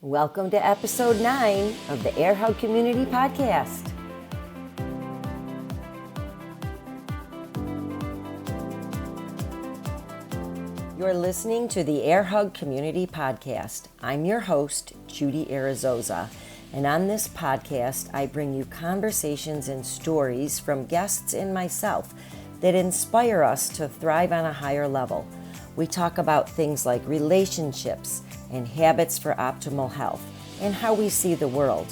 Welcome to episode 9 of the Air Hug Community Podcast. You're listening to the Air Hug Community Podcast. I'm your host, Judy Arizosa, and on this podcast, I bring you conversations and stories from guests and myself that inspire us to thrive on a higher level. We talk about things like relationships and habits for optimal health and how we see the world.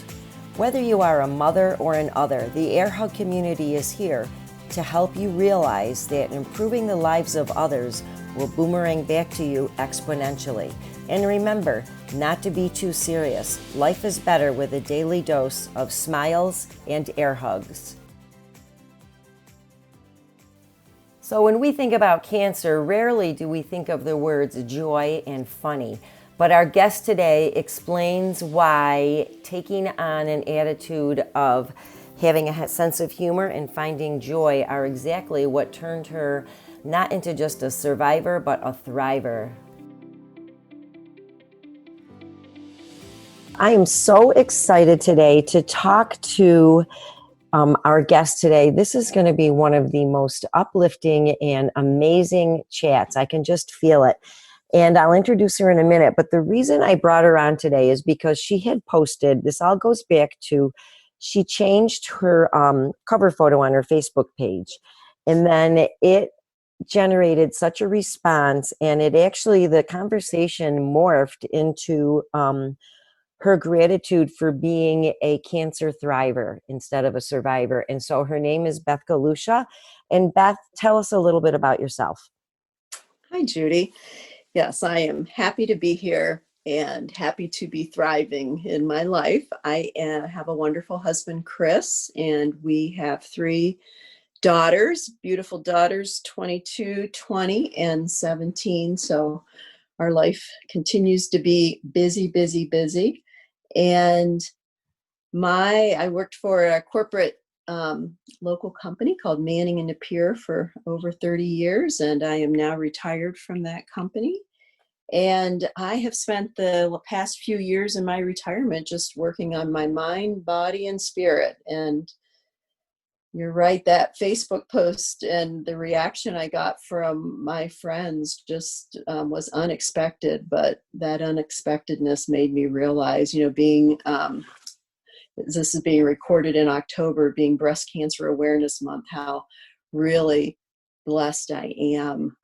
Whether you are a mother or an other, the Air Hug community is here to help you realize that improving the lives of others will boomerang back to you exponentially. And remember, not to be too serious. Life is better with a daily dose of smiles and air hugs. So when we think about cancer, rarely do we think of the words joy and funny. But our guest today explains why taking on an attitude of having a sense of humor and finding joy are exactly what turned her not into just a survivor, but a thriver. I am so excited today to talk to our guest today. This is going to be one of the most uplifting and amazing chats. I can just feel it. And I'll introduce her in a minute. But the reason I brought her on today is because she had posted, this all goes back to, she changed her cover photo on her Facebook page. And then it generated such a response. And it actually, the conversation morphed into her gratitude for being a cancer thriver instead of a survivor. And so her name is Beth Galusha. And Beth, tell us a little bit about yourself. Hi, Judy. Yes, I am happy to be here and happy to be thriving in my life. I have a wonderful husband, Chris, and we have 3 daughters, beautiful daughters, 22, 20, and 17. So our life continues to be busy, busy, busy. And I worked for a corporate local company called Manning and Napier for over 30 years, and I am now retired from that company. And I have spent the past few years in my retirement just working on my mind, body, and spirit. And you're right, that Facebook post and the reaction I got from my friends just was unexpected, but that unexpectedness made me realize, this is being recorded in October, being Breast Cancer Awareness Month, how really blessed I am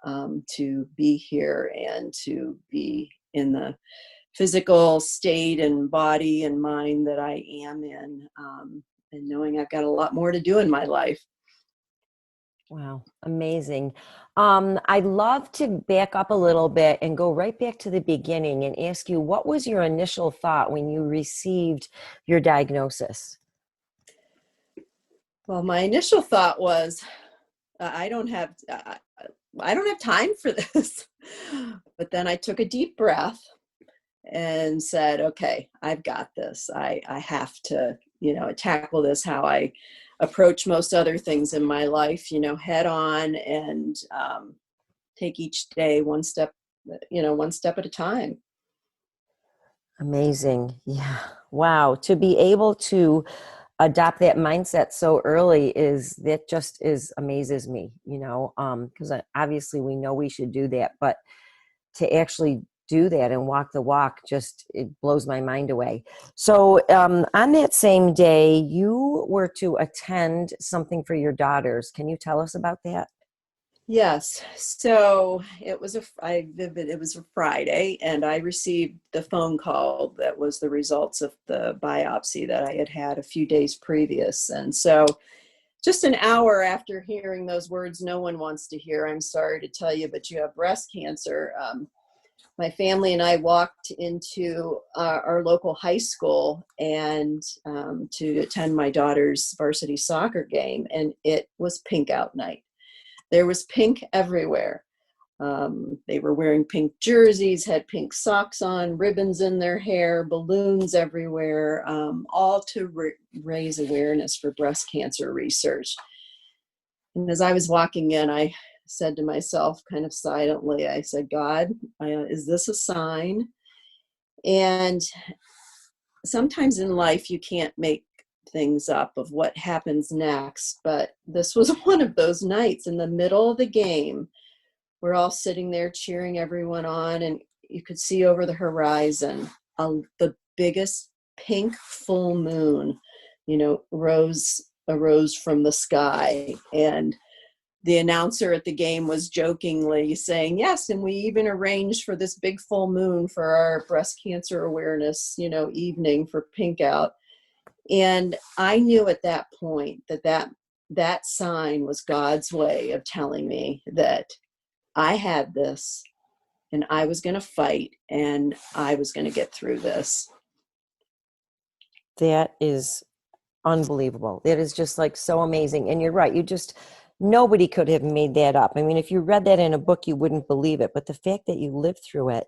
to be here and to be in the physical state and body and mind that I am in, and knowing I've got a lot more to do in my life. Wow, amazing. I'd love to back up a little bit and go right back to the beginning and ask you, what was your initial thought when you received your diagnosis? Well, my initial thought was, I don't have time for this. But then I took a deep breath and said, okay, I've got this. I have to, tackle this how I approach most other things in my life, head on, and take each day one step at a time. Amazing. Yeah. Wow. To be able to adopt that mindset so early amazes me, because obviously we know we should do that, but to actually do that and walk the walk, it blows my mind away. So on that same day, you were to attend something for your daughters. Can you tell us about that? Yes. So it was a Friday, and I received the phone call that was the results of the biopsy that I had had a few days previous. And so just an hour after hearing those words no one wants to hear, I'm sorry to tell you, but you have breast cancer. My family and I walked into our local high school and to attend my daughter's varsity soccer game, and it was pink out night. There was pink everywhere. They were wearing pink jerseys, had pink socks on, ribbons in their hair, balloons everywhere, all to raise awareness for breast cancer research. And as I was walking in, I said to myself kind of silently, I said, God, is this a sign? And sometimes in life, you can't make things up of what happens next. But this was one of those nights in the middle of the game. We're all sitting there cheering everyone on, and you could see over the horizon the biggest pink full moon, arose from the sky. And the announcer at the game was jokingly saying, yes, and we even arranged for this big full moon for our breast cancer awareness, evening for Pink Out. And I knew at that point that sign was God's way of telling me that I had this and I was going to fight and I was going to get through this. That is unbelievable. That is just like so amazing. And you're right. Nobody could have made that up. I mean, if you read that in a book, you wouldn't believe it. But the fact that you lived through it,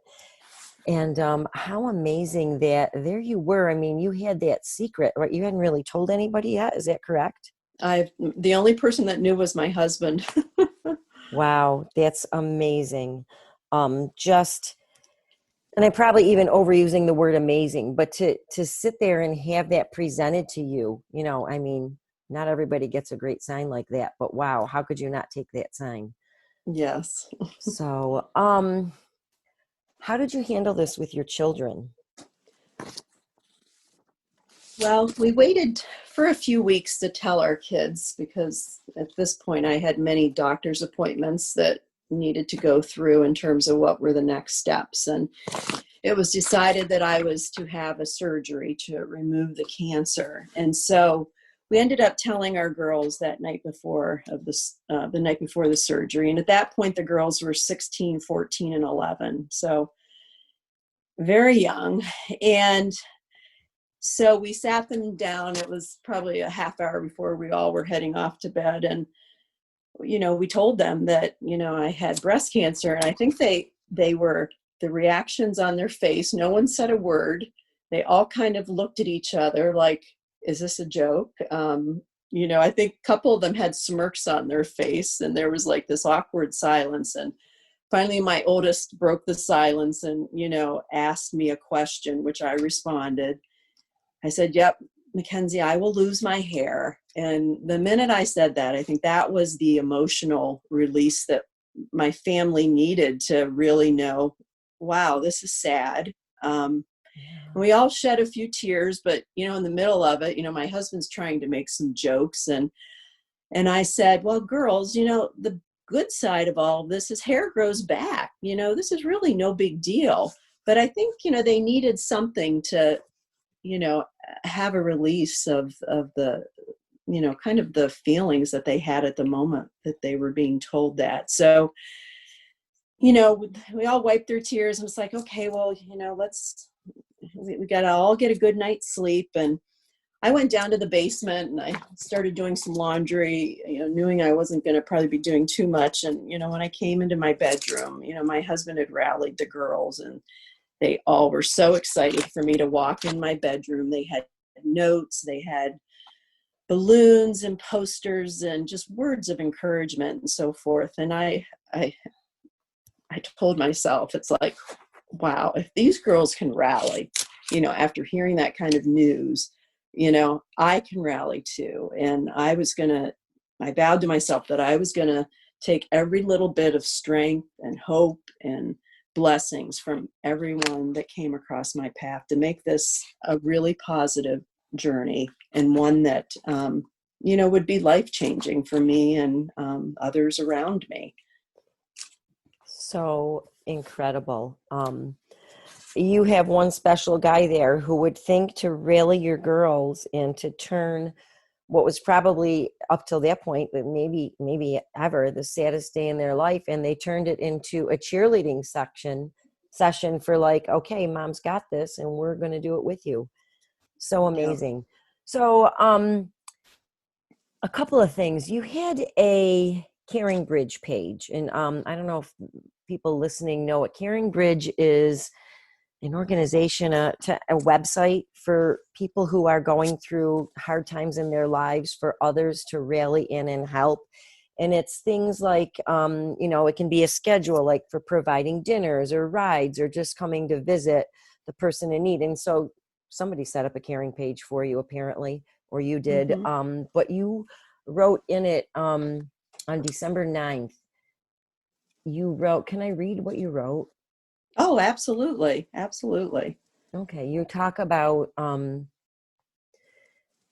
and how amazing that there you were. I mean, you had that secret, right? You hadn't really told anybody yet. Is that correct? The only person that knew was my husband. Wow, that's amazing. Just, and I'm probably even overusing the word amazing, but to sit there and have that presented to you, I mean, not everybody gets a great sign like that, but wow, how could you not take that sign? Yes. So, how did you handle this with your children? Well, we waited for a few weeks to tell our kids because at this point I had many doctor's appointments that needed to go through in terms of what were the next steps. And it was decided that I was to have a surgery to remove the cancer. And so we ended up telling our girls that night before the night before the surgery. And at that point, the girls were 16, 14, and 11. So very young. And so we sat them down. It was probably a half hour before we all were heading off to bed. And, we told them that, I had breast cancer. And I think they were, the reactions on their face, no one said a word. They all kind of looked at each other like, is this a joke? I think a couple of them had smirks on their face and there was like this awkward silence. And finally, my oldest broke the silence and, asked me a question, which I responded. I said, yep, Mackenzie, I will lose my hair. And the minute I said that, I think that was the emotional release that my family needed to really know, wow, this is sad. And we all shed a few tears, but, in the middle of it, my husband's trying to make some jokes. And I said, well, girls, the good side of all of this is hair grows back. This is really no big deal. But I think, they needed something to, have a release of the, kind of the feelings that they had at the moment that they were being told that. So, we all wiped their tears and it's like, okay, well, we got to all get a good night's sleep. And I went down to the basement and I started doing some laundry, knowing I wasn't going to probably be doing too much. And, when I came into my bedroom, my husband had rallied the girls and they all were so excited for me to walk in my bedroom. They had notes, they had balloons and posters and just words of encouragement and so forth. And I told myself, it's like, wow, if these girls can rally, after hearing that kind of news, I can rally too. And I vowed to myself that I was going to take every little bit of strength and hope and blessings from everyone that came across my path to make this a really positive journey and one that, would be life-changing for me and others around me. So incredible. You have one special guy there who would think to rally your girls and to turn what was probably up till that point, but maybe ever the saddest day in their life. And they turned it into a cheerleading session for like, okay, mom's got this and we're going to do it with you. So amazing. Yeah. So, a couple of things. You had a Caring Bridge page, and I don't know if people listening know what Caring Bridge is. An organization, a website for people who are going through hard times in their lives, for others to rally in and help. And it's things like, it can be a schedule, like for providing dinners or rides or just coming to visit the person in need. And so somebody set up a caring page for you, apparently, or you did. Hmm. But you wrote in it on December 9th, you wrote, can I read what you wrote? Oh, absolutely. Absolutely. Okay, you talk about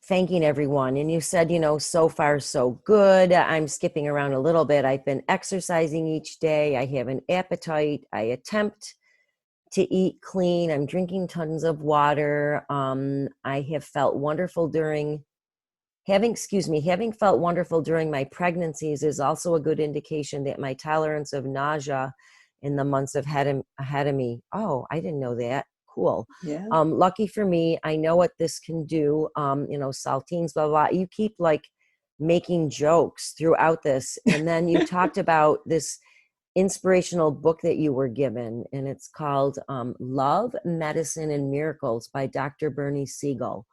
thanking everyone. And you said, so far, so good. I'm skipping around a little bit. I've been exercising each day. I have an appetite. I attempt to eat clean. I'm drinking tons of water. I have felt wonderful having felt wonderful during my pregnancies is also a good indication that my tolerance of nausea in the months ahead of me. Oh, I didn't know that. Cool. Yeah. Lucky for me, I know what this can do. Saltines, blah, blah. You keep like making jokes throughout this. And then you talked about this inspirational book that you were given, and it's called Love, Medicine, and Miracles by Dr. Bernie Siegel.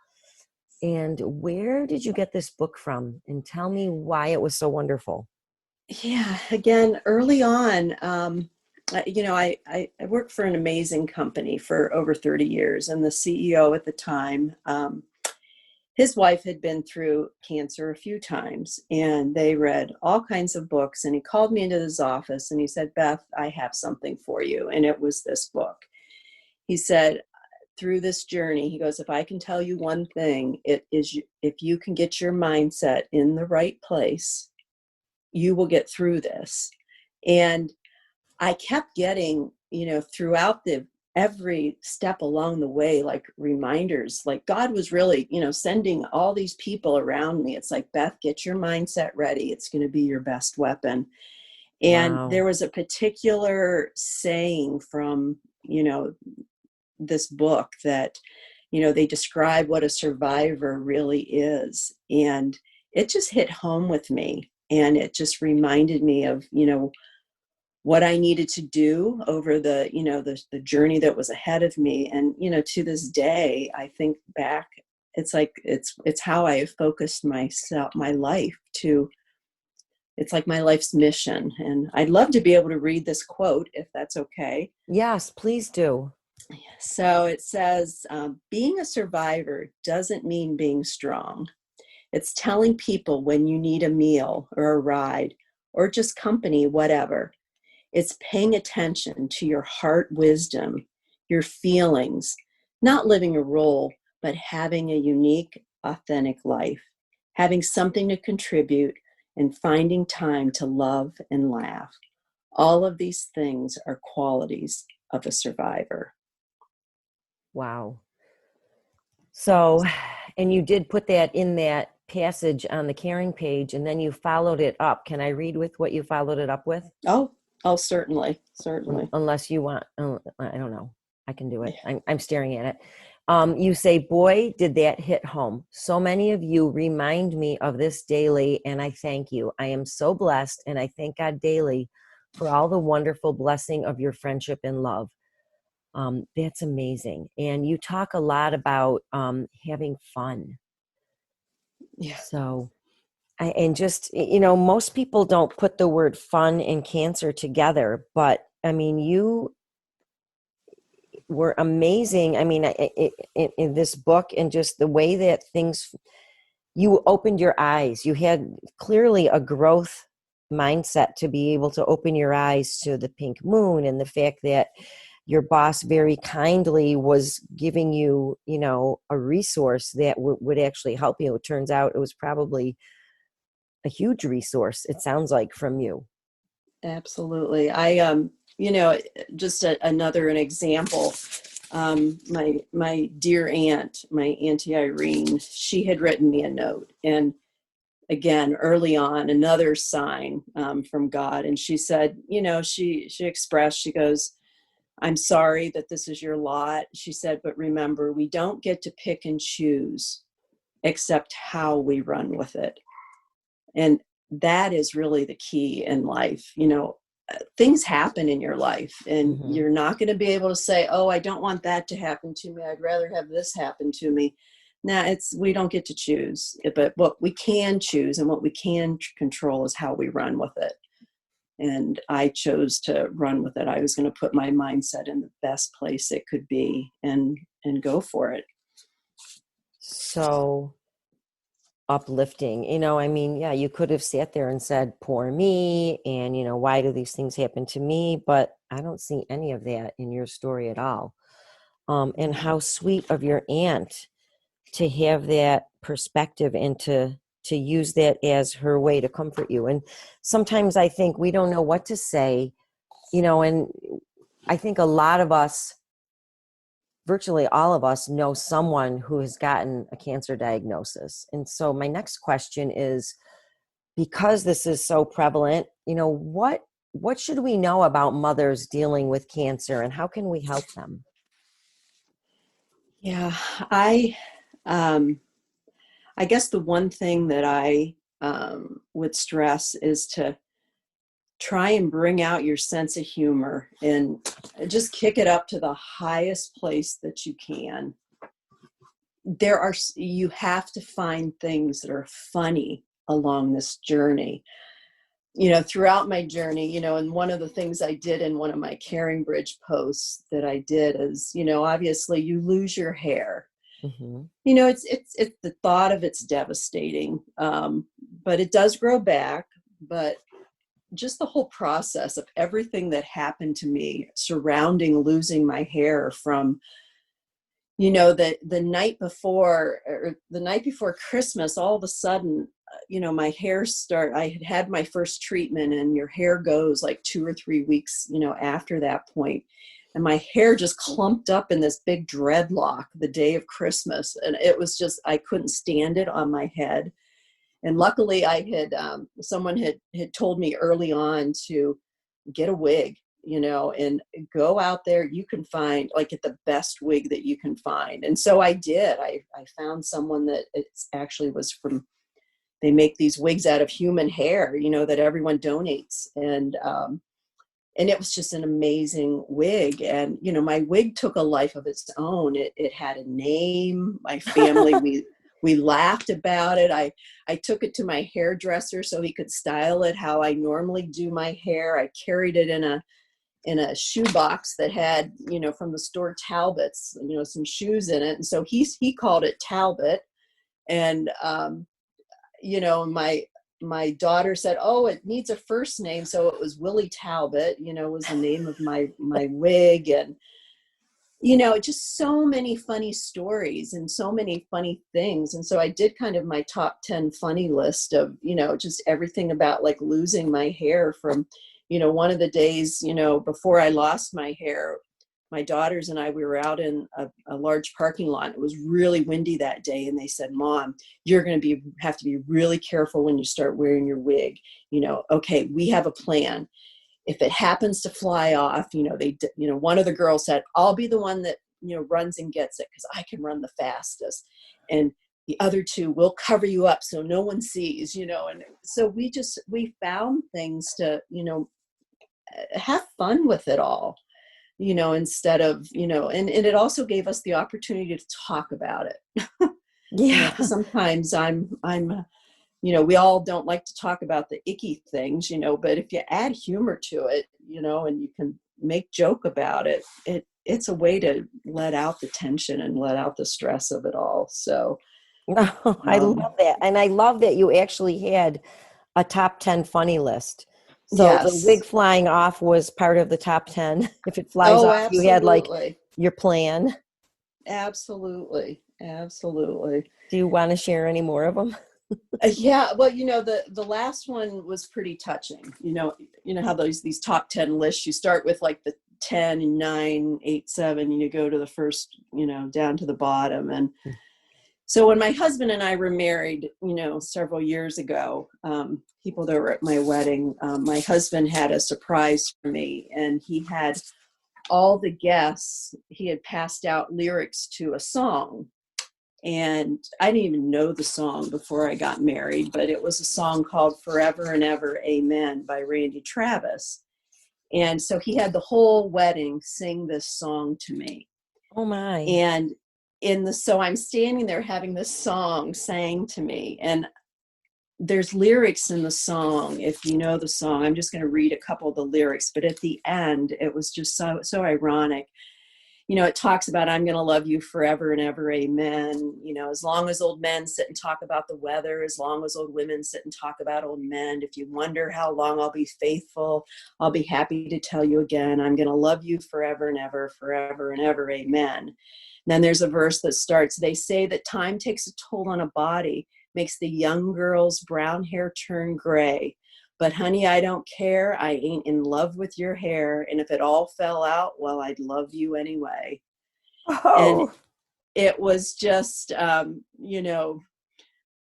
And where did you get this book from? And tell me why it was so wonderful. Yeah. Again, early on, I worked for an amazing company for over 30 years, and the CEO at the time, his wife had been through cancer a few times, and they read all kinds of books. And he called me into his office and he said, Beth, I have something for you. And it was this book. He said, through this journey, he goes, if I can tell you one thing, it is if you can get your mindset in the right place, you will get through this. And I kept getting, throughout the every step along the way, like reminders, like God was really, sending all these people around me. It's like, Beth, get your mindset ready. It's going to be your best weapon. And Wow. there was a particular saying from, this book that, they describe what a survivor really is. And it just hit home with me. And it just reminded me of, what I needed to do over the journey that was ahead of me. And, to this day, I think back, it's like, it's how I have focused my life to, it's like my life's mission. And I'd love to be able to read this quote if that's okay. Yes, please do. So it says, being a survivor doesn't mean being strong. It's telling people when you need a meal or a ride or just company, whatever. It's paying attention to your heart wisdom, your feelings, not living a role, but having a unique, authentic life, having something to contribute, and finding time to love and laugh. All of these things are qualities of a survivor. Wow. So, and you did put that in that passage on the caring page, and then you followed it up. Can I read with what you followed it up with? Oh, oh, certainly, certainly. Unless you want, I don't know. I can do it. Yeah, I'm staring at it. You say, boy, did that hit home. So many of you remind me of this daily, and I thank you. I am so blessed, and I thank God daily for all the wonderful blessing of your friendship and love. That's amazing. And you talk a lot about having fun. yeah, So, and just, most people don't put the word fun and cancer together, but I mean, you were amazing. I mean, in this book and just the way that you opened your eyes. You had clearly a growth mindset to be able to open your eyes to the pink moon and the fact that your boss very kindly was giving you, a resource that would actually help you. It turns out it was probably a huge resource, it sounds like, from you. absolutely. You know, just another an example. My dear aunt, my Auntie Irene, she had written me a note, and again, early on, another sign from God. And she said, she expressed, she goes, I'm sorry that this is your lot. She said, but remember, we don't get to pick and choose except how we run with it. And that is really the key in life. Things happen in your life, and Hmm. you're not going to be able to say, oh, I don't want that to happen to me. I'd rather have this happen to me. Now, we don't get to choose, but what we can choose and what we can control is how we run with it. And I chose to run with it. I was going to put my mindset in the best place it could be and go for it. So uplifting. I mean, yeah, you could have sat there and said, poor me, and, why do these things happen to me? But I don't see any of that in your story at all. And how sweet of your aunt to have that perspective and to use that as her way to comfort you. And sometimes I think we don't know what to say, and I think a lot of us, virtually all of us, know someone who has gotten a cancer diagnosis. And so my next question is, because this is so prevalent, what should we know about mothers dealing with cancer, and how can we help them? Yeah, um, I guess the one thing that I would stress is to try and bring out your sense of humor and just kick it up to the highest place that you can. You have to find things that are funny along this journey. Throughout my journey, and one of the things I did in one of my Caring Bridge posts that I did is, obviously you lose your hair. Mm-hmm. It's the thought of it's devastating, but it does grow back. But just the whole process of everything that happened to me surrounding losing my hair from, the night before, or the night before Christmas, all of a sudden, my I had had my first treatment, and your hair goes like 2 or 3 weeks, after that point. And my hair just clumped up in this big dreadlock the day of Christmas. And it was just, I couldn't stand it on my head. And luckily I had, someone had told me early on to get a wig, and go out there. You can find, like, get the best wig that you can find. And so I did. I found someone that it's actually was from, they make these wigs out of human hair, that everyone donates. And it was just an amazing wig. And, my wig took a life of its own. It had a name. My family, we laughed about it. I took it to my hairdresser so he could style it how I normally do my hair. I carried it in a shoebox that had, from the store Talbot's, some shoes in it. And so he called it Talbot. And, my daughter said, oh, it needs a first name. So it was Willie Talbot, was the name of my wig. And, just so many funny stories and so many funny things. And so I did kind of my top 10 funny list of, just everything about like losing my hair from, one of the days, before I lost my hair, my daughters and I, we were out in a large parking lot. It was really windy that day. And they said, Mom, you're going to have to be really careful when you start wearing your wig. Okay, we have a plan. If it happens to fly off, one of the girls said, I'll be the one that, runs and gets it because I can run the fastest. And the other two will cover you up so no one sees, and so we found things to, have fun with it all, instead of, and it also gave us the opportunity to talk about it. Yeah. Because sometimes we all don't like to talk about the icky things, but if you add humor to it, and you can make joke about it, it's a way to let out the tension and let out the stress of it all. So, No, I love that. And I love that you actually had a top 10 funny list. So the wig yes. flying off was part of the top 10. If it flies Oh, off, you had like absolutely. your plan. Absolutely. Absolutely. Do you want to share any more of them? Yeah, well, the last one was pretty touching. How these top 10 lists, you start with like the 10 and 9, 8, 7, and you go to the first, down to the bottom. And so when my husband and I were married, several years ago, people that were at my wedding, my husband had a surprise for me, and he had all the guests, he had passed out lyrics to a song. And I didn't even know the song before I got married, but it was a song called Forever and Ever Amen by Randy Travis. And so he had the whole wedding sing this song to me. Oh my. And so I'm standing there having this song sang to me. And there's lyrics in the song. If you know the song, I'm just going to read a couple of the lyrics, but at the end, it was just so ironic. It talks about, I'm going to love you forever and ever, amen. As long as old men sit and talk about the weather, as long as old women sit and talk about old men, if you wonder how long I'll be faithful, I'll be happy to tell you again, I'm going to love you forever and ever, amen. And then there's a verse that starts, they say that time takes a toll on a body, makes the young girl's brown hair turn gray. But honey, I don't care. I ain't in love with your hair. And if it all fell out, well, I'd love you anyway. And Oh, it was just,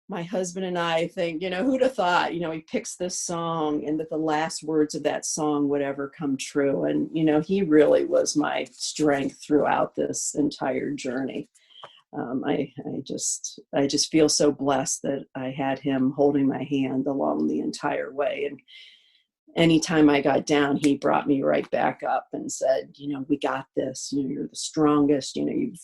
my husband and I think, who'd have thought, he picks this song and that the last words of that song would ever come true. And, he really was my strength throughout this entire journey. I just feel so blessed that I had him holding my hand along the entire way. And anytime I got down, he brought me right back up and said, we got this, you're the strongest, you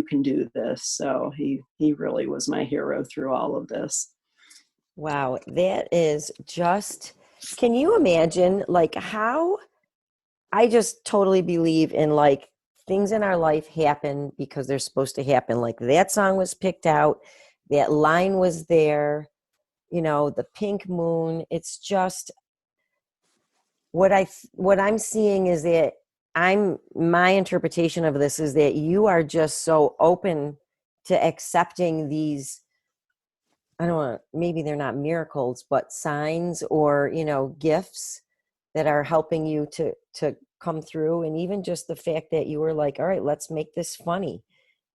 can do this. So he really was my hero through all of this. wow. That is just, can you imagine like how I just totally believe in like things in our life happen because they're supposed to happen. Like that song was picked out, that line was there, the pink moon. It's just what I'm seeing is that my interpretation of this is that you are just so open to accepting these, I don't know, maybe they're not miracles, but signs or, gifts that are helping you to come through. And even just the fact that you were like, all right, let's make this funny.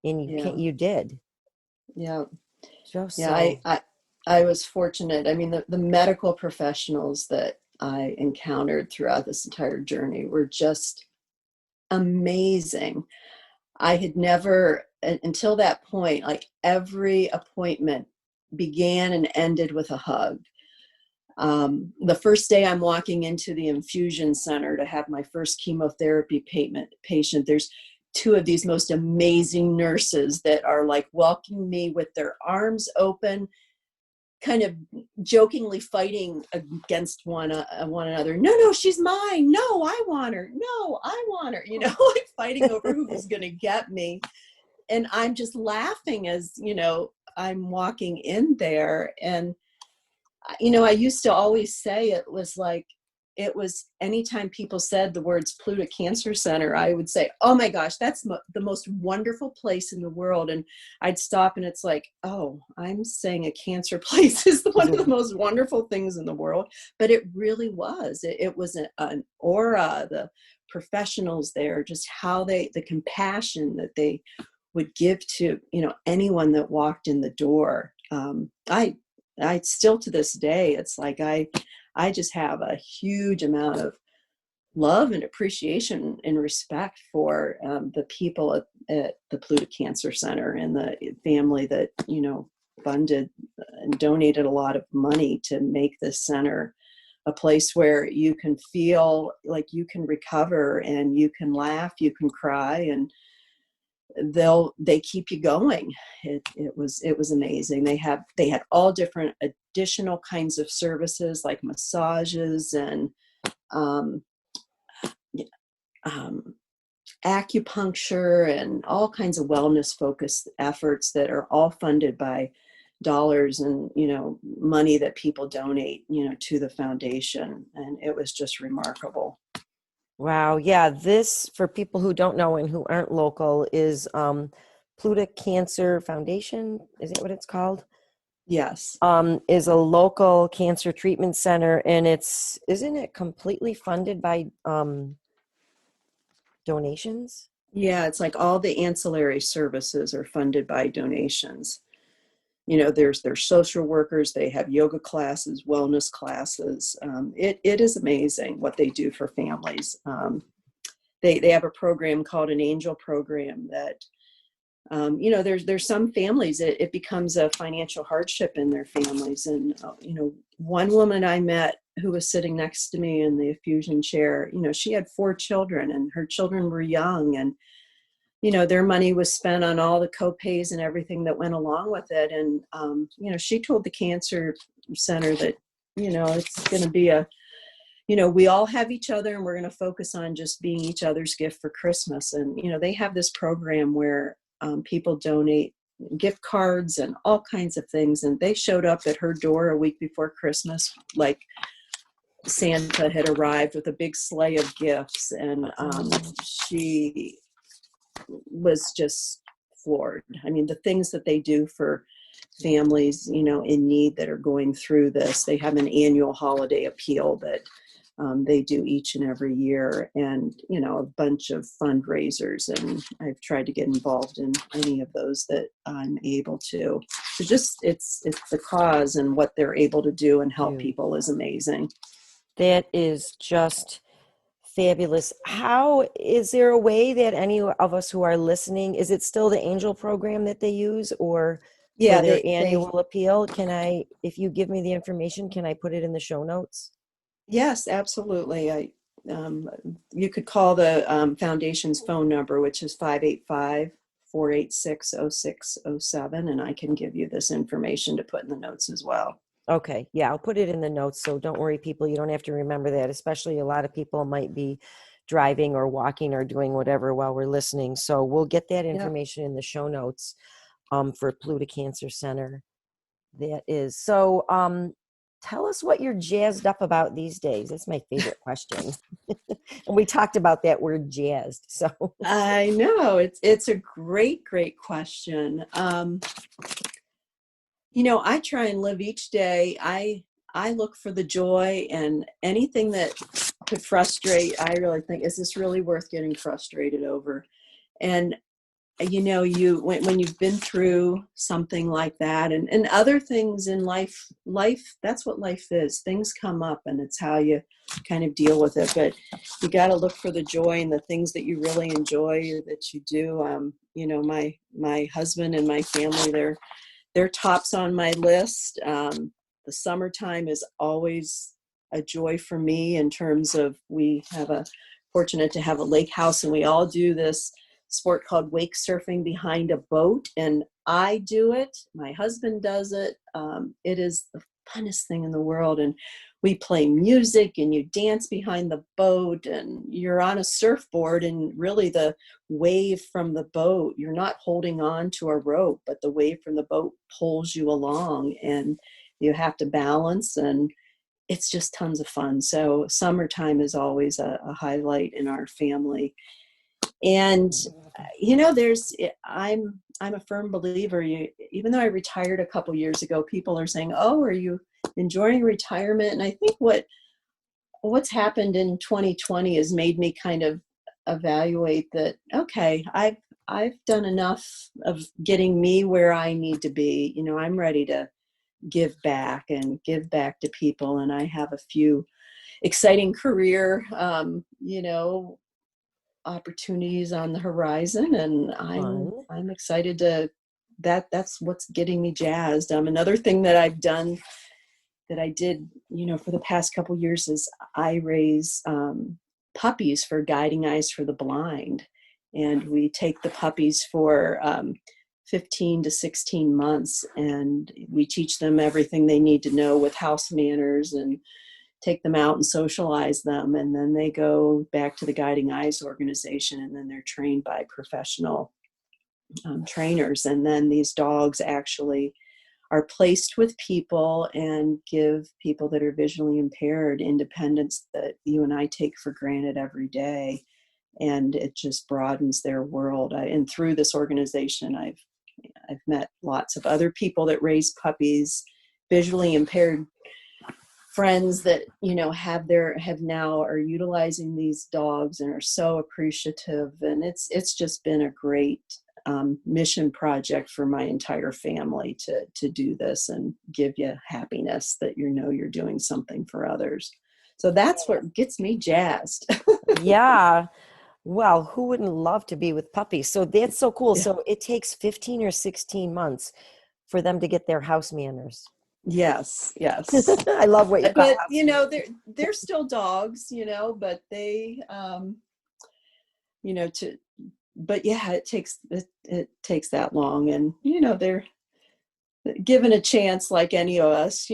And Yeah. you did. Yeah. Just Yeah. so. I was fortunate. I mean, the medical professionals that I encountered throughout this entire journey were just amazing. I had never, until that point, like every appointment began and ended with a hug. The first day I'm walking into the infusion center to have my first chemotherapy patient, there's two of these most amazing nurses that are like welcoming me with their arms open, kind of jokingly fighting against one another. No, she's mine. No, I want her. No, I want her. Like fighting over who was going to get me. And I'm just laughing as, I'm walking in there. And, I used to always say it was anytime people said the words Pluto Cancer Center, I would say, oh my gosh, that's the most wonderful place in the world. And I'd stop and it's like, oh, I'm saying a cancer place is one of the most wonderful things in the world. But it really was. It was an aura, the professionals there, just how the compassion that they would give to, anyone that walked in the door. I still to this day, it's like I just have a huge amount of love and appreciation and respect for the people at the Pluto Cancer Center and the family that, funded and donated a lot of money to make this center a place where you can feel like you can recover and you can laugh, you can cry, and they keep you going. It was amazing. They had all different additional kinds of services like massages and um, um, acupuncture and all kinds of wellness focused efforts that are all funded by dollars and money that people donate to the foundation. And it was just remarkable. Wow. Yeah. This, for people who don't know and who aren't local, is Pluto Cancer Foundation. Is that what it's called? Yes. Is a local cancer treatment center. And isn't it completely funded by donations? Yeah, it's like all the ancillary services are funded by donations. There's social workers, they have yoga classes, wellness classes. It is amazing what they do for families. They have a program called an angel program that, there's some families, it becomes a financial hardship in their families. And, one woman I met who was sitting next to me in the infusion chair, she had 4 children and her children were young. And their money was spent on all the co-pays and everything that went along with it. And, she told the cancer center that, it's going to be we all have each other and we're going to focus on just being each other's gift for Christmas. And, they have this program where people donate gift cards and all kinds of things. And they showed up at her door a week before Christmas, like Santa had arrived with a big sleigh of gifts. And she was just floored. I mean, the things that they do for families, in need that are going through this. They have an annual holiday appeal that they do each and every year, and a bunch of fundraisers. And I've tried to get involved in any of those that I'm able to. So just it's the cause, and what they're able to do and help people is amazing. That is just fabulous. How is there a way that any of us who are listening, is it still the Angel program that they use, or for Yeah, their they annual appeal? If you give me the information, can I put it in the show notes? yes, absolutely. You could call the foundation's phone number, which is 585-486-0607, and I can give you this information to put in the notes as well. Okay. Yeah, I'll put it in the notes. So don't worry, people. You don't have to remember that, especially a lot of people might be driving or walking or doing whatever while we're listening. So we'll get that Yeah. information in the show notes for Pluto Cancer Center. That is. So tell us what you're jazzed up about these days. That's my favorite question. And we talked about that word jazzed. So I know it's a great question. I try and live each day. I look for the joy, and anything that could frustrate, I really think, is this really worth getting frustrated over? And when you've been through something like that, and other things in life, that's what life is. Things come up, and it's how you kind of deal with it. But you got to look for the joy and the things that you really enjoy that you do. My husband and my family, they're tops on my list. The summertime is always a joy for me, in terms of, we have fortunate to have a lake house, and we all do this sport called wake surfing behind a boat. And I do it. My husband does it. It is the funnest thing in the world. And we play music, and you dance behind the boat, and you're on a surfboard, and really the wave from the boat, you're not holding on to a rope, but the wave from the boat pulls you along, and you have to balance, and it's just tons of fun. So summertime is always a highlight in our family. And I'm a firm believer. Even though I retired a couple years ago, people are saying, "Oh, are you enjoying retirement?" And I think what's happened in 2020 has made me kind of evaluate that. Okay, I've done enough of getting me where I need to be. I'm ready to give back to people, and I have a few exciting career, opportunities on the horizon, and fun. I'm excited to that's what's getting me jazzed. Another thing that I've done, that I did, for the past couple years, is I raise puppies for Guiding Eyes for the Blind, and we take the puppies for 15 to 16 months, and we teach them everything they need to know with house manners, and take them out and socialize them. And then they go back to the Guiding Eyes organization, and then they're trained by professional trainers. And then these dogs actually are placed with people and give people that are visually impaired independence that you and I take for granted every day. And it just broadens their world. And through this organization, I've met lots of other people that raise puppies, visually impaired friends that have now are utilizing these dogs and are so appreciative. And it's just been a great mission project for my entire family to do this and give you happiness that you're doing something for others. So that's what gets me jazzed. Yeah. Well, who wouldn't love to be with puppies? So that's so cool. Yeah. So it takes 15 or 16 months for them to get their house manners. Yes. I love what you call But house manners. they're still dogs, but they to but yeah, it takes that long, and they're given a chance like any of us.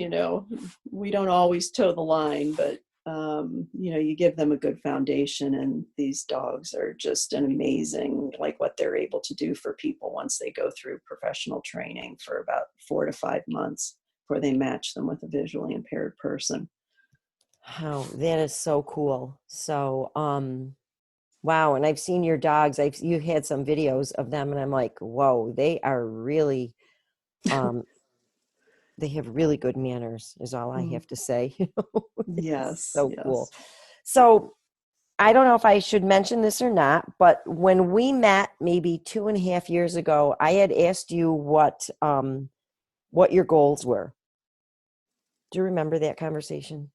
We don't always toe the line, but you give them a good foundation, and these dogs are just an amazing, like what they're able to do for people once they go through professional training for about 4 to 5 months before they match them with a visually impaired person. How that is so cool. So, wow. And I've seen your dogs. You had some videos of them, and I'm like, whoa, they are really, um, they have really good manners, is all I Mm. have to say. It's Yes, so cool. yes. So I don't know if I should mention this or not, but when we met maybe 2.5 years ago, I had asked you what your goals were. Do you remember that conversation?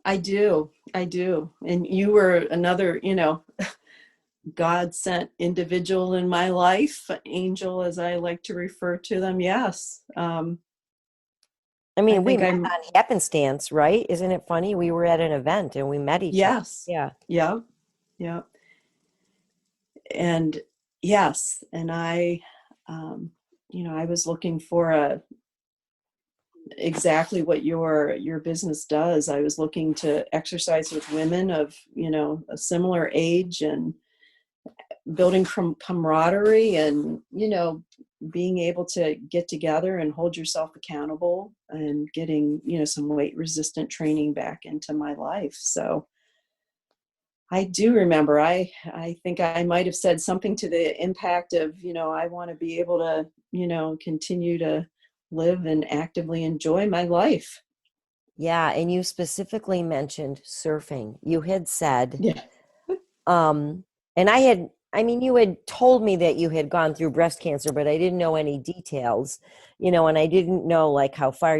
I do. I do. And you were another, God sent individual in my life, angel, as I like to refer to them. Yes. I I mean, we think met I'm, on happenstance, right? Isn't it funny? We were at an event and we met each other. yes. Yeah. Yeah. Yeah. And yes. And um, I was looking for exactly what your business does. I was looking to exercise with women of, a similar age, and building camaraderie, and being able to get together and hold yourself accountable, and getting some weight resistant training back into my life. So I do remember, I think I might have said something to the impact of, I want to be able to continue to live and actively enjoy my life. Yeah. And you specifically mentioned surfing. You had said, Yeah. um, and I mean, you had told me that you had gone through breast cancer, but I didn't know any details, and I didn't know like how far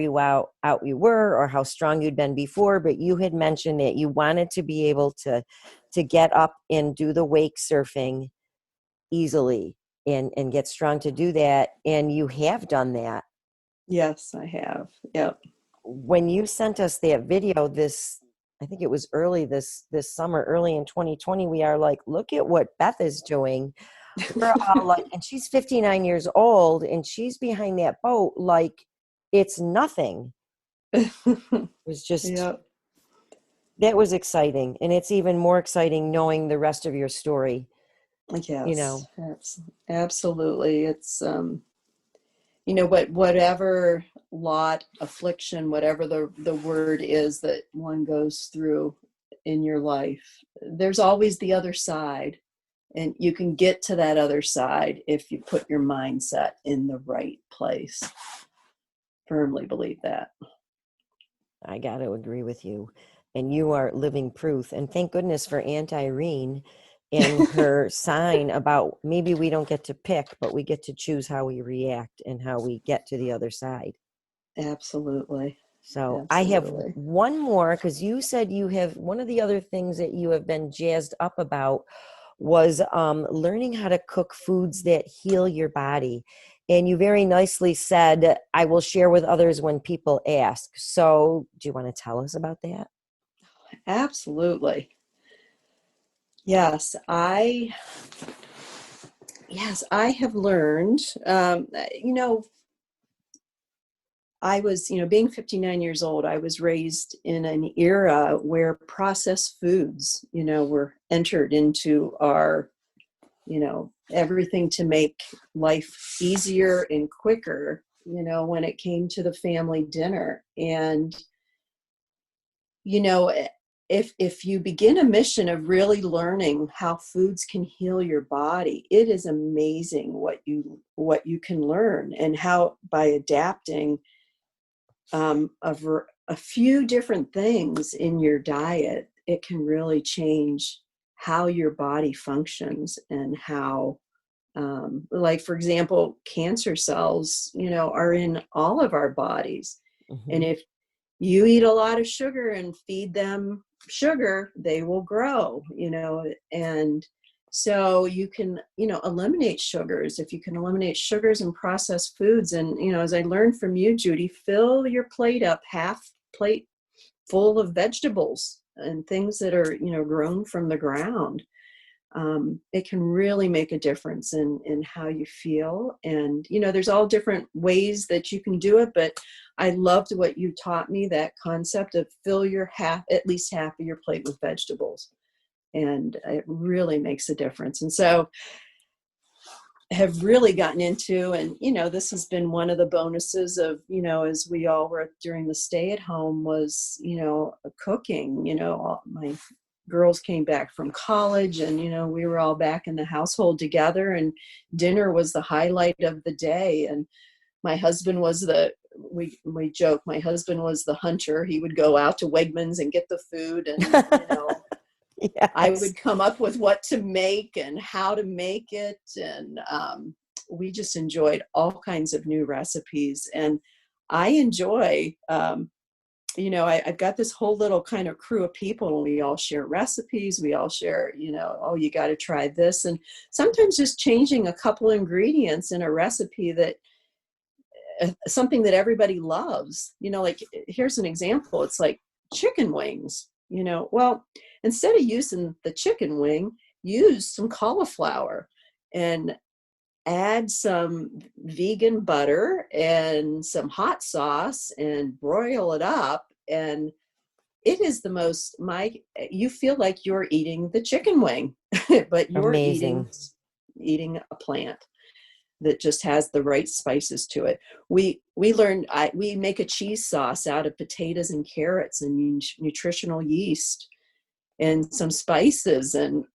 out you were or how strong you'd been before, but you had mentioned that you wanted to be able to get up and do the wake surfing easily and get strong to do that. And you have done that. Yes, I have. Yep. When you sent us that video, I think it was early this summer, early in 2020, we are like, look at what Beth is doing. We're all like, and she's 59 years old and she's behind that boat like it's nothing. It was just, Yep. that was exciting. And it's even more exciting knowing the rest of your story, you Yes, know. absolutely. It's whatever lot, affliction, whatever the word is that one goes through in your life, there's always the other side, and you can get to that other side if you put your mindset in the right place. Firmly believe that. I got to agree with you. And you are living proof. And thank goodness for Aunt Irene and her sign about maybe we don't get to pick, but we get to choose how we react and how we get to the other side. Absolutely. So I have Absolutely. one more because you said you have one of the other things that you have been jazzed up about was learning how to cook foods that heal your body. And you very nicely said, I will share with others when people ask. So do you want to tell us about that? Absolutely. Yes, I have learned, I was, being 59 years old, I was raised in an era where processed foods, were entered into our, everything to make life easier and quicker, when it came to the family dinner. And, you know, if you begin a mission of really learning how foods can heal your body, it is amazing what you can learn, and how by adapting a few different things in your diet, it can really change how your body functions, and how, like, for example, cancer cells, are in all of our bodies. And Hmm. if you eat a lot of sugar and feed them sugar, they will grow, and so you can, eliminate sugars. If you can eliminate sugars and processed foods, and, as I learned from you, Judy, fill your plate up, half plate full of vegetables and things that are, grown from the ground. it can really make a difference in how you feel. And, there's all different ways that you can do it, but I loved what you taught me, that concept of fill at least half of your plate with vegetables. And it really makes a difference. And so have really gotten into, and this has been one of the bonuses of, as we all were during the stay at home, was cooking. All my girls came back from college, and we were all back in the household together, and dinner was the highlight of the day. And my husband was we joke, my husband was the hunter. He would go out to Wegmans and get the food, and I Yes. would come up with what to make and how to make it. And we just enjoyed all kinds of new recipes. And I enjoy, I've got this whole little kind of crew of people, and we all share recipes. We all share, oh, you got to try this. And sometimes just changing a couple ingredients in a recipe, that something that everybody loves, like here's an example. It's like chicken wings, well, instead of using the chicken wing, use some cauliflower and add some vegan butter and some hot sauce and broil it up. And it is the most, you feel like you're eating the chicken wing, but you're Amazing. eating a plant that just has the right spices to it. We learned, we make a cheese sauce out of potatoes and carrots and nutritional yeast and some spices. And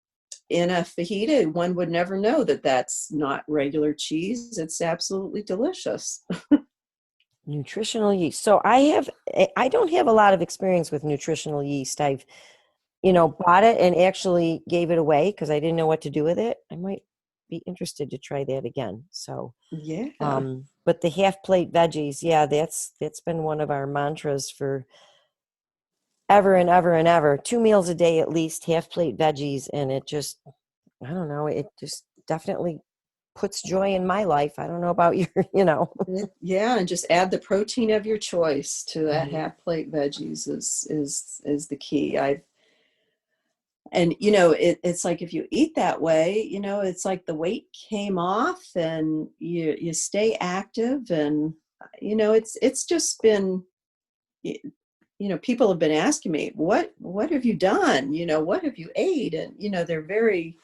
in a fajita, one would never know that that's not regular cheese. It's absolutely delicious. Nutritional yeast. So I don't have a lot of experience with nutritional yeast. I've, bought it and actually gave it away because I didn't know what to do with it. I might be interested to try that again. So, Yeah. but the half plate veggies, yeah, that's been one of our mantras for ever and ever and ever. 2 meals a day at least, half plate veggies, and it just, I don't know, it just definitely puts joy in my life. I don't know about your. Yeah, and just add the protein of your choice to that Mhm. half plate veggies is the key. And it's like if you eat that way, it's like the weight came off, and you stay active. And it's just been, people have been asking me, what have you done, what have you ate? And they're very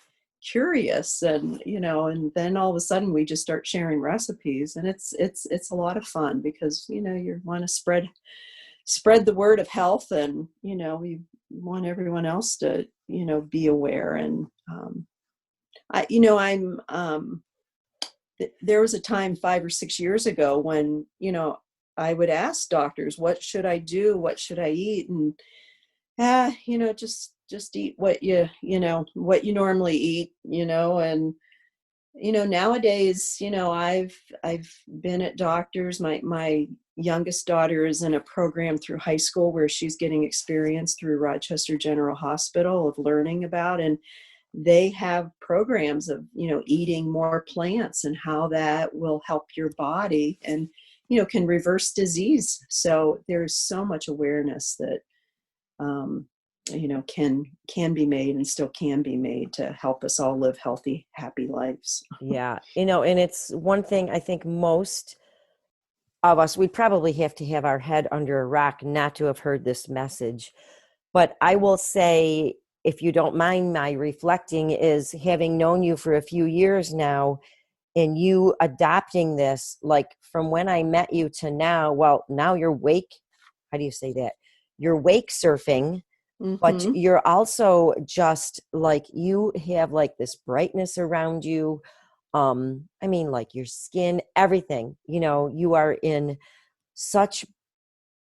curious. And and then all of a sudden we just start sharing recipes, and it's a lot of fun, because you want to spread the word of health. And we want everyone else to be aware. And I'm there was a time 5 or 6 years ago when I would ask doctors, what should I do, what should I eat? And just eat what you normally eat. And nowadays, I've been at doctors. My youngest daughter is in a program through high school where she's getting experience through Rochester General Hospital of learning about, and they have programs of, eating more plants and how that will help your body and, can reverse disease. So there's so much awareness that, um, can be made and still can be made to help us all live healthy, happy lives. Yeah, and it's one thing I think most of us, we probably have to have our head under a rock not to have heard this message. But I will say, if you don't mind my reflecting, is having known you for a few years now and you adopting this, like from when I met you to now, well, now you're wake, how do you say that? You're wake surfing, but Mm-hmm. you're also just like, you have like this brightness around you. I mean, like your skin, everything, you are in such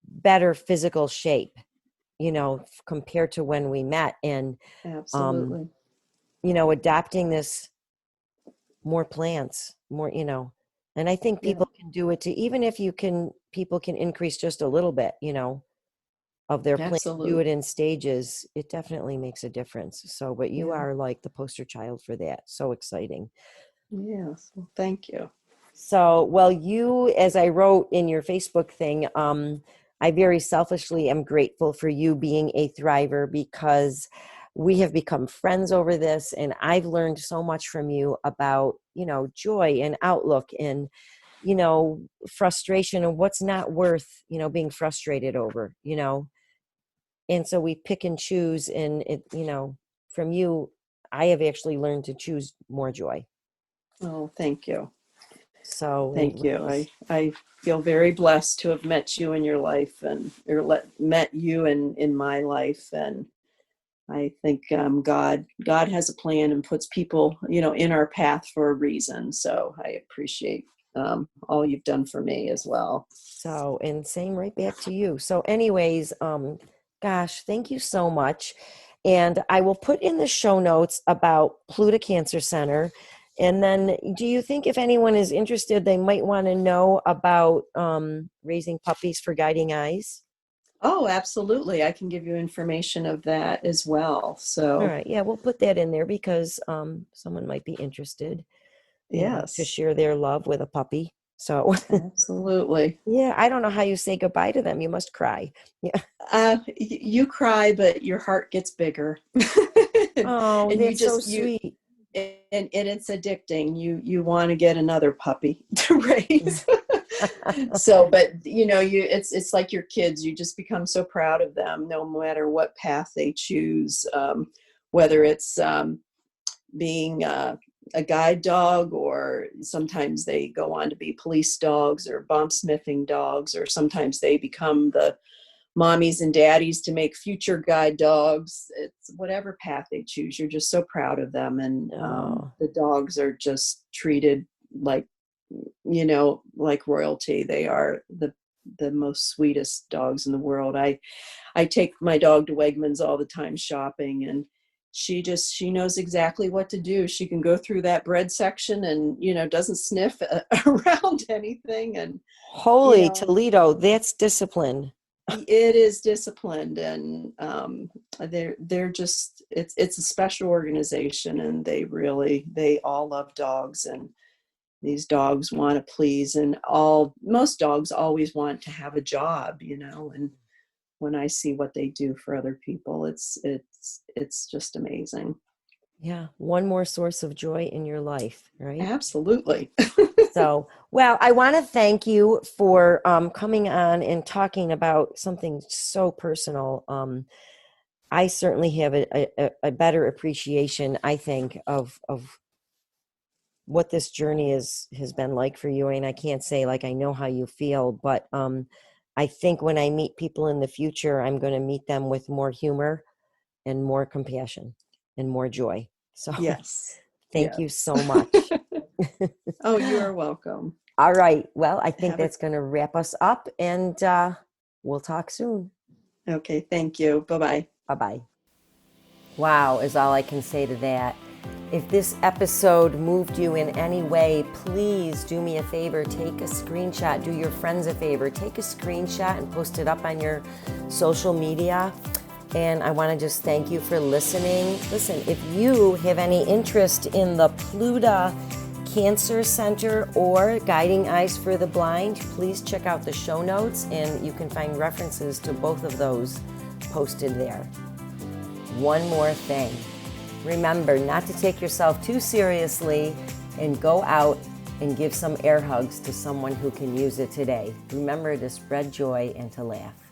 better physical shape, compared to when we met. And, um, Absolutely. adapting this, more plants, more, and I think Yeah, people can do it too, even if people can increase just a little bit, of their plan, do absolutely. it in stages. It definitely makes a difference. So, but you Yeah. are like the poster child for that. So exciting. Yes. Well, thank you. So, well, as I wrote in your Facebook thing, I very selfishly am grateful for you being a thriver, because we have become friends over this, and I've learned so much from you about, joy and outlook and, frustration and what's not worth, being frustrated over. And so we pick and choose, and from you, I have actually learned to choose more joy. Oh, thank you. So, Thank you. I feel very blessed to have met you in your life met you in my life. And I think God has a plan and puts people, in our path for a reason. So I appreciate all you've done for me as well. so, and same right back to you. So anyways, gosh, thank you so much. And I will put in the show notes about Pluta Cancer Center. And then do you think if anyone is interested, they might want to know about raising puppies for Guiding Eyes? Oh, absolutely. I can give you information of that as well. All So, right. Yeah, we'll put that in there because someone might be interested, to yes, share their love with a puppy. So, absolutely. yeah, I don't know how you say goodbye to them. You must cry. Yeah. You cry, but your heart gets bigger. and, Oh, and you that's so just, you, sweet. and it's addicting. You want to get another puppy to raise. So, but it's like your kids. You just become so proud of them, no matter what path they choose. Whether it's being a guide dog, or sometimes they go on to be police dogs or bomb sniffing dogs, or sometimes they become the mommies and daddies to make future guide dogs. It's whatever path they choose. You're just so proud of them. And Oh, the dogs are just treated like, like royalty. They are the most sweetest dogs in the world. I take my dog to Wegmans all the time shopping, and she knows exactly what to do. She can go through that bread section and, doesn't sniff around anything. And, you holy know, Toledo, that's discipline. it is disciplined. And they're just, it's a special organization, and they all love dogs. And these dogs want to please, and most dogs always want to have a job, and when I see what they do for other people, it's just amazing. Yeah, one more source of joy in your life, right? Absolutely. So, well, I want to thank you for coming on and talking about something so personal. I certainly have a better appreciation, I think, of what this journey has been like for you. And I can't say like I know how you feel, but I think when I meet people in the future, I'm going to meet them with more humor and more compassion and more joy. So Yes. thank you Yes. so much. Oh, you are welcome. All right. Well, I think Have a that's going to wrap us up, and we'll talk soon. Okay. Thank you. Bye-bye. Bye bye. Wow, is all I can say to that. If this episode moved you in any way, please do me a favor, take a screenshot, do your friends a favor, take a screenshot and post it up on your social media. And I want to just thank you for listening. Listen, if you have any interest in the Pluta Cancer Center or Guiding Eyes for the Blind, please check out the show notes, and you can find references to both of those posted there. One more thing. Remember not to take yourself too seriously, and go out and give some air hugs to someone who can use it today. Remember to spread joy and to laugh.